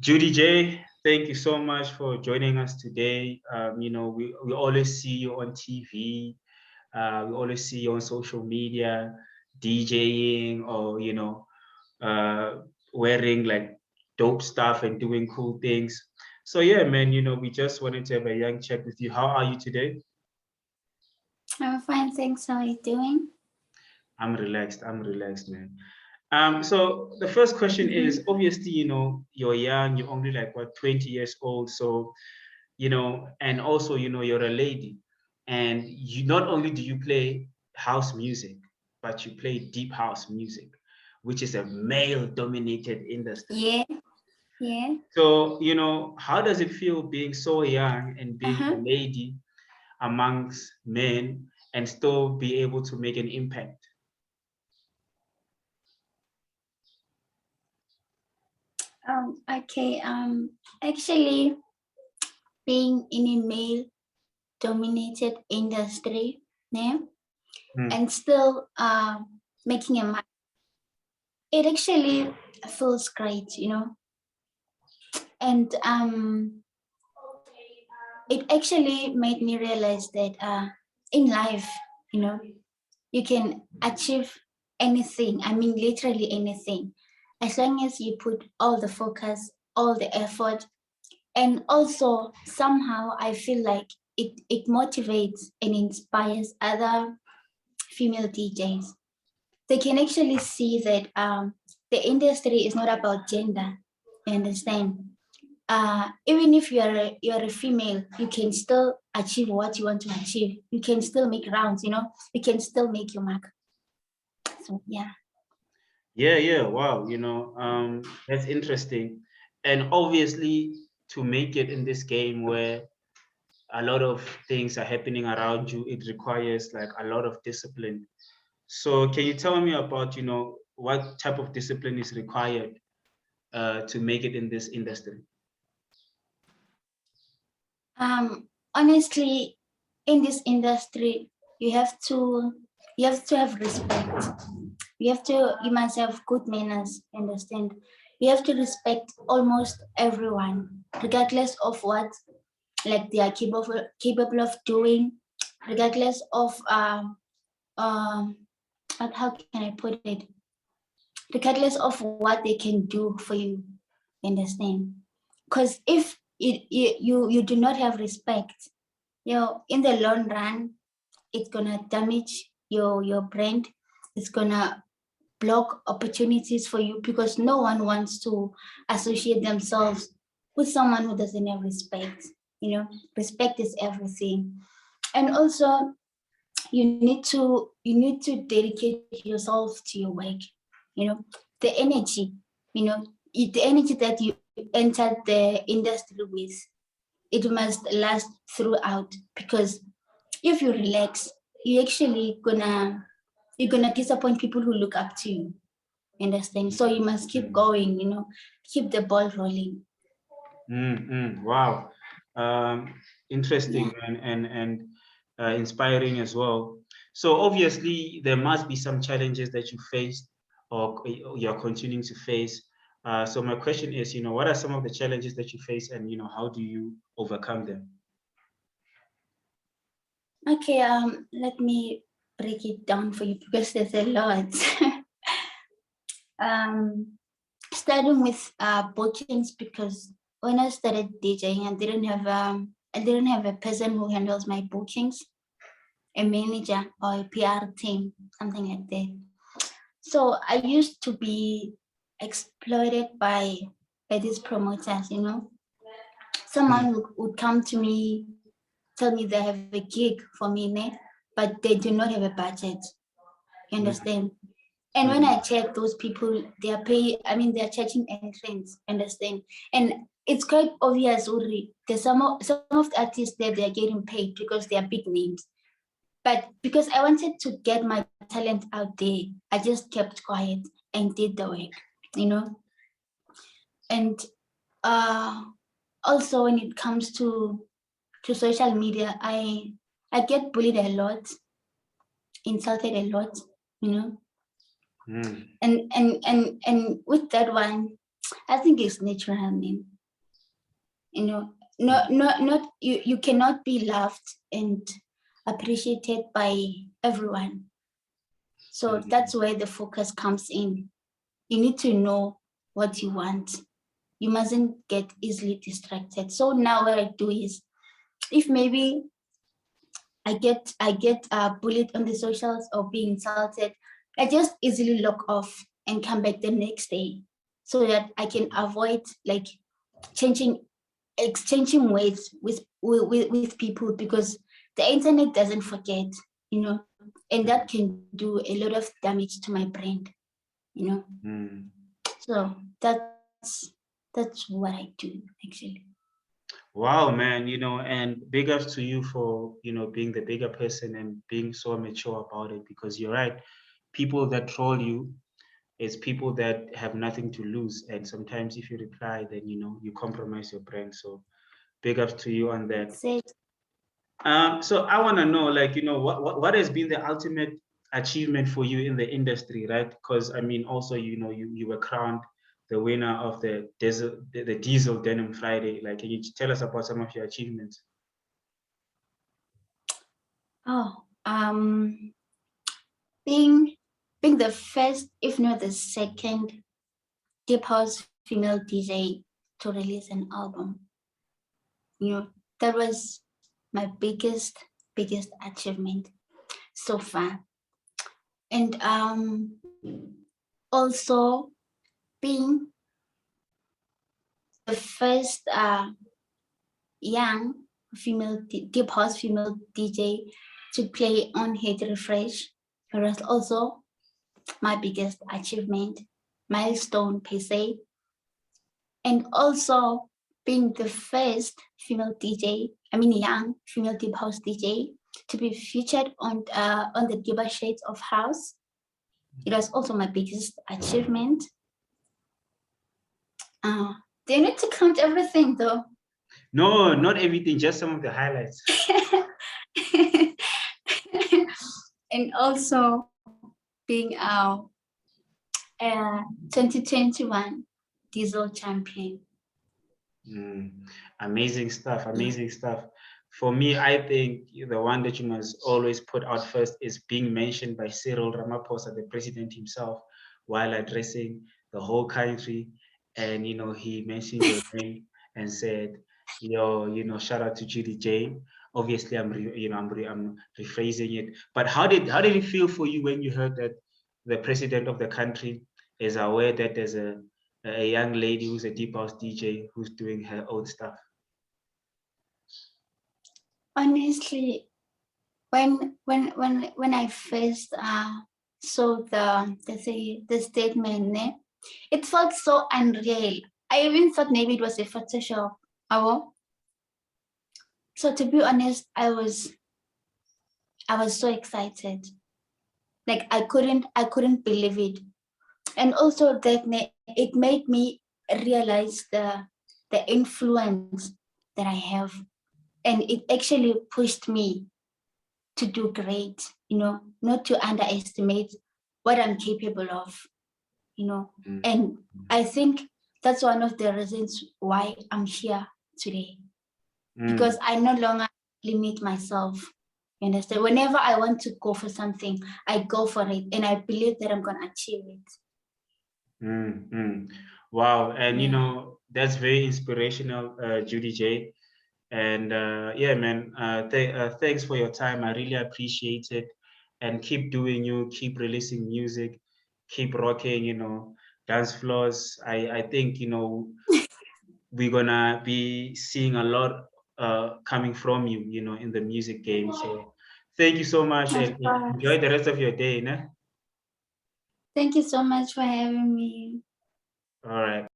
Judy Jay, thank you so much for joining us today. We always see you on TV. We always see you on social media, DJing or, uh, wearing like dope stuff and doing cool things. So yeah, man, we just wanted to have a young chat with you. How are you today? I'm fine, thanks. How are you doing? I'm relaxed, man. So the first question is obviously, you're young, you're only like what, 20 years old. So, and also, you're a lady. And you not only do you play house music, but you play deep house music, which is a male-dominated industry. Yeah, yeah. So, how does it feel being so young and being a lady amongst men and still be able to make an impact? Okay. Actually, being in a male-dominated industry, yeah, and still making a mark, it actually feels great, and it actually made me realize that in life, you can achieve anything. I mean, literally anything, as long as you put all the focus, all the effort. And also somehow I feel like it motivates and inspires other female DJs. They can actually see that the industry is not about gender. You understand? Even if you're a female, you can still achieve what you want to achieve. You can still make rounds, you can still make your mark. So yeah. Yeah, wow, that's interesting. And obviously, to make it in this game where a lot of things are happening around you, it requires like a lot of discipline. So can you tell me about, what type of discipline is required to make it in this industry? Honestly, in this industry, you have to have respect. You must have good manners. Understand? You have to respect almost everyone, regardless of what like they are capable of doing, regardless of how can I put it? Regardless of what they can do for you. Understand? Because if you do not have respect, in the long run, it's gonna damage your brand. It's gonna block opportunities for you because no one wants to associate themselves with someone who doesn't have respect. Respect is everything. And also you need to dedicate yourself to your work. The energy, the energy that you entered the industry with, it must last throughout, because if you relax, you're gonna disappoint people who look up to you. Understand? So you must keep going, keep the ball rolling. Wow. Interesting, and inspiring as well. So obviously there must be some challenges that you faced or you're continuing to face. So my question is, what are some of the challenges that you face, and how do you overcome them? Okay, let me break it down for you because there's a lot. Starting with bookings, because when I started DJing, I didn't have a person who handles my bookings, a manager or a PR team, something like that. So I used to be exploited by these promoters. Someone would come to me, tell me they have a gig for me, but they do not have a budget. You understand? And when I check those people, they're charging entrance, understand? And it's quite obvious, Uri. There's some of the artists there, they're getting paid because they are big names. But because I wanted to get my talent out there, I just kept quiet and did the work. And also when it comes to social media, I get bullied a lot, insulted a lot, And with that one, I think it's natural, man. You know, not you cannot be loved and appreciated by everyone. So that's where the focus comes in. You need to know what you want. You mustn't get easily distracted. So now what I do is, if maybe I get bullied on the socials or being insulted, I just easily log off and come back the next day, so that I can avoid like exchanging words with people, because the internet doesn't forget, you know, and that can do a lot of damage to my brain, you know. So that's what I do actually. Wow, man, you know, and big ups to you for, you know, being the bigger person and being so mature about it, because you're right. People that troll you is people that have nothing to lose. And sometimes if you reply, then, you know, you compromise your brand. So big ups to you on that. That's it. So I want to know, like, you know, what has been the ultimate achievement for you in the industry, right? Because I mean, also, you know, you were crowned the winner of the Diesel Denim Friday. Like, can you tell us about some of your achievements? Oh, being the first, if not the second, deep house female DJ to release an album. You know, that was my biggest achievement so far. And also being the first young female deep house female DJ to play on Hit Refresh. It was also my biggest achievement, milestone per se. And also being the first female DJ, I mean young female deep house DJ, to be featured on the Giba Shades of House. It was also my biggest achievement. Do you need to count everything though? No, not everything, just some of the highlights. And also being our 2021 Diesel champion. Amazing stuff, amazing stuff. For me, I think the one that you must always put out first is being mentioned by Cyril Ramaphosa, the president himself, while addressing the whole country. And, you know, he mentioned your name and said, you know, shout out to Judy Jay. Obviously, I'm rephrasing it. But how did it feel for you when you heard that the president of the country is aware that there's a young lady who's a deep house DJ who's doing her own stuff? Honestly, when I first saw the statement, it felt so unreal. I even thought maybe it was a Photoshop. So to be honest, I was so excited. Like I couldn't believe it. And also that it made me realize the influence that I have. And it actually pushed me to do great, you know, not to underestimate what I'm capable of, you know. And I think that's one of the reasons why I'm here today. Because I no longer limit myself. You understand? Whenever I want to go for something, I go for it, and I believe that I'm gonna achieve it. Wow, and you know, that's very inspirational, Judy J. And yeah, man, thanks for your time. I really appreciate it. And keep doing you, keep releasing music, keep rocking, you know, dance floors. I think, you know, we're gonna be seeing a lot coming from you, you know, in the music game. So thank you so much, and enjoy the rest of your day, né? Thank you so much for having me. All right.